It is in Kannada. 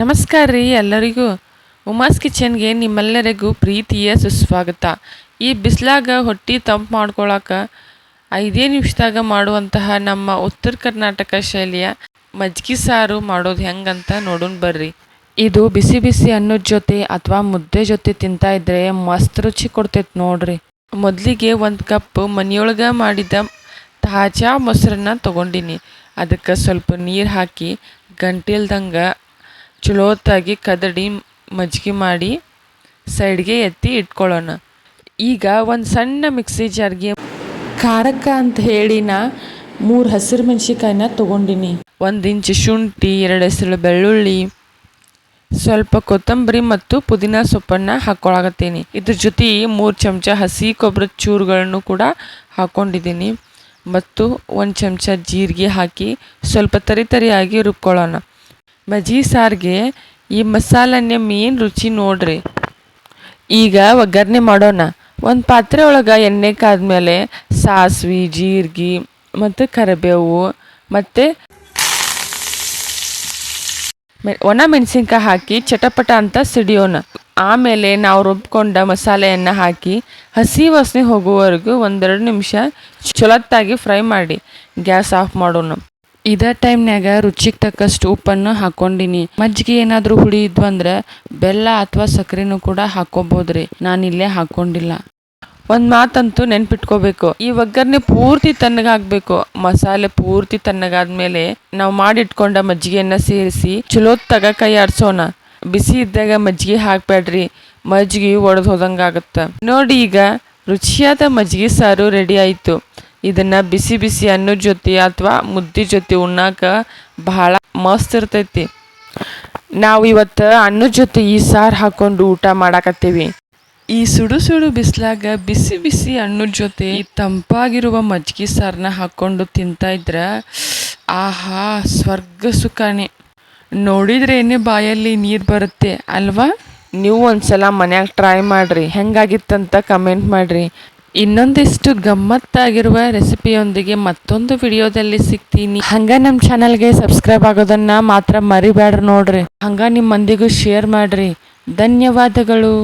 ನಮಸ್ಕಾರ ರೀ ಎಲ್ಲರಿಗೂ. ಉಮಾಸ್ ಕಿಚನ್ಗೆ ನಿಮ್ಮೆಲ್ಲರಿಗೂ ಪ್ರೀತಿಯ ಸುಸ್ವಾಗತ. ಈ ಬಿಸಿಲಾಗ ಹೊಟ್ಟೆ ತಂಪು ಮಾಡ್ಕೊಳಕ್ಕೆ 5 ನಿಮಿಷದಾಗ ಮಾಡುವಂತಹ ನಮ್ಮ ಉತ್ತರ ಕರ್ನಾಟಕ ಶೈಲಿಯ ಮಜ್ಜಿಗೆ ಸಾರು ಮಾಡೋದು ಹೆಂಗಂತ ನೋಡೋಣ ಬರ್ರಿ. ಇದು ಬಿಸಿ ಬಿಸಿ ಅನ್ನದ ಜೊತೆ ಅಥವಾ ಮುದ್ದೆ ಜೊತೆ ತಿಂತಾ ಇದ್ರೆ ಮಸ್ತ್ ರುಚಿ ಕೊಡ್ತೈತೆ ನೋಡ್ರಿ. ಮೊದಲಿಗೆ 1 ಕಪ್ ಮನೆಯೊಳಗೆ ಮಾಡಿದ ತಾಜಾ ಮೊಸರನ್ನ ತೊಗೊಂಡಿನಿ. ಅದಕ್ಕೆ ಸ್ವಲ್ಪ ನೀರು ಹಾಕಿ ಗಂಟಿಲ್ದಂಗೆ ಚಲೋತ್ತಾಗಿ ಕದಡಿ ಮಜ್ಜಿಗೆ ಮಾಡಿ ಸೈಡ್ಗೆ ಎತ್ತಿ ಇಟ್ಕೊಳ್ಳೋಣ. ಈಗ ಒಂದು ಸಣ್ಣ ಮಿಕ್ಸಿ ಜಾರ್ಗೆ ಖಾರಕ್ಕೆ ಅಂತ ಹೇಳಿ ನಾ 3 ಹಸಿರು ಮೆಣಸಿನ್ಕಾಯಿನ ತೊಗೊಂಡಿನಿ. 1 ಇಂಚು ಶುಂಠಿ, 2 ಎಸಳು ಬೆಳ್ಳುಳ್ಳಿ, ಸ್ವಲ್ಪ ಕೊತ್ತಂಬರಿ ಮತ್ತು ಪುದೀನ ಸೊಪ್ಪನ್ನು ಹಾಕ್ಕೊಳಕತ್ತೀನಿ. ಇದ್ರ ಜೊತೆ 3 ಚಮಚ ಹಸಿ ಕೊಬ್ಬರಿ ಚೂರುಗಳನ್ನು ಕೂಡ ಹಾಕ್ಕೊಂಡಿದ್ದೀನಿ ಮತ್ತು 1 ಚಮಚ ಜೀರಿಗೆ ಹಾಕಿ ಸ್ವಲ್ಪ ತರಿಯಾಗಿ ರುಬ್ಕೊಳ್ಳೋಣ. ಮಜ್ಜಿಗೆ ಸಾರಿಗೆ ಈ ಮಸಾಲನ್ನೇ ಮೇನ್ ರುಚಿ ನೋಡ್ರಿ. ಈಗ ಒಗ್ಗರಣೆ ಮಾಡೋಣ. ಒಂದು ಪಾತ್ರೆ ಒಳಗೆ ಎಣ್ಣೆ ಕಾದ್ಮೇಲೆ ಸಾಸಿವೆ, ಜೀರಿಗೆ ಮತ್ತು ಕರಿಬೇವು ಮತ್ತು ಒಣ ಮೆಣಸಿನ್ಕಾಯಿ ಹಾಕಿ ಚಟಪಟ ಅಂತ ಸಿಡಿಯೋಣ. ಆಮೇಲೆ ನಾವು ರುಬ್ಕೊಂಡ ಮಸಾಲೆಯನ್ನು ಹಾಕಿ ಹಸಿ ವಾಸನೆ ಹೋಗುವವರೆಗೂ 1-2 ನಿಮಿಷ ಚಲೋತ್ತಾಗಿ ಫ್ರೈ ಮಾಡಿ ಗ್ಯಾಸ್ ಆಫ್ ಮಾಡೋಣ. ಇದೇ ಟೈಮ್ನಾಗ ರುಚಿಗೆ ತಕ್ಕಷ್ಟು ಉಪ್ಪನ್ನು ಹಾಕ್ಕೊಂಡಿನಿ. ಮಜ್ಜಿಗೆ ಏನಾದರೂ ಹುಳಿ ಇದ್ವು ಅಂದ್ರೆ ಬೆಲ್ಲ ಅಥವಾ ಸಕ್ಕರೆನೂ ಕೂಡ ಹಾಕ್ಕೊಬೋದ್ರಿ. ನಾನಿಲ್ಲೇ ಹಾಕ್ಕೊಂಡಿಲ್ಲ. ಒಂದು ಮಾತಂತೂ ನೆನ್ಪಿಟ್ಕೋಬೇಕು, ಈ ಒಗ್ಗರಣೆ ಪೂರ್ತಿ ತಣ್ಣಗಾಗಬೇಕು. ಮಸಾಲೆ ಪೂರ್ತಿ ತಣ್ಣಗಾದ್ಮೇಲೆ ನಾವು ಮಾಡಿಟ್ಕೊಂಡ ಮಜ್ಜಿಗೆಯನ್ನು ಸೇರಿಸಿ ಚಲೋತ್ತಾಗ ಕೈ ಆಡಿಸೋಣ. ಬಿಸಿ ಇದ್ದಾಗ ಮಜ್ಜಿಗೆ ಹಾಕ್ಬೇಡ್ರಿ, ಮಜ್ಜಿಗೆ ಒಡೆದು ಹೋದಂಗಾಗತ್ತೆ ನೋಡಿ. ಈಗ ರುಚಿಯಾದ ಮಜ್ಜಿಗೆ ಸಾರು ರೆಡಿ ಆಯಿತು. ಇದನ್ನು ಬಿಸಿ ಬಿಸಿ ಅನ್ನದ ಜೊತೆ ಅಥವಾ ಮುದ್ದೆ ಜೊತೆ ಉಣ್ಣಾಕ ಬಹಳ ಮಸ್ತ್ ಇರ್ತೈತಿ. ನಾವು ಇವತ್ತು ಅನ್ನದ ಜೊತೆ ಈ ಸಾರು ಹಾಕ್ಕೊಂಡು ಊಟ ಮಾಡಾಕತ್ತೀವಿ. ಈ ಸುಡು ಸುಡು ಬಿಸಿಲಾಗ ಬಿಸಿ ಬಿಸಿ ಅನ್ನದ ಜೊತೆ ಈ ತಂಪಾಗಿರುವ ಮಜ್ಜಿಗೆ ಸಾರನ್ನ ಹಾಕ್ಕೊಂಡು ತಿಂತಾ ಇದ್ರೆ ಆಹಾ ಸ್ವರ್ಗ ಸುಖಾನೆ. ನೋಡಿದ್ರೆ ಏನೇ ಬಾಯಲ್ಲಿ ನೀರು ಬರುತ್ತೆ ಅಲ್ವಾ? ನೀವು ಒಂದ್ಸಲ ಮನ್ಯಾಗ ಟ್ರೈ ಮಾಡಿರಿ, ಹೆಂಗಾಗಿತ್ತಂತ ಕಮೆಂಟ್ ಮಾಡಿರಿ. ಇನ್ನೊಂದಿಷ್ಟು ಗಮ್ಮತ್ತಾಗಿರುವ ರೆಸಿಪಿಯೊಂದಿಗೆ ಮತ್ತೊಂದು ವಿಡಿಯೋದಲ್ಲಿ ಸಿಗ್ತೀನಿ. ಹಂಗ ನಮ್ಮ ಚಾನಲ್ಗೆ ಸಬ್ಸ್ಕ್ರೈಬ್ ಆಗೋದನ್ನ ಮಾತ್ರ ಮರಿಬೇಡ್ರಿ ನೋಡ್ರಿ. ಹಂಗ ನಿಮ್ಮ ಮಂದಿಗೂ ಶೇರ್ ಮಾಡ್ರಿ. ಧನ್ಯವಾದಗಳು.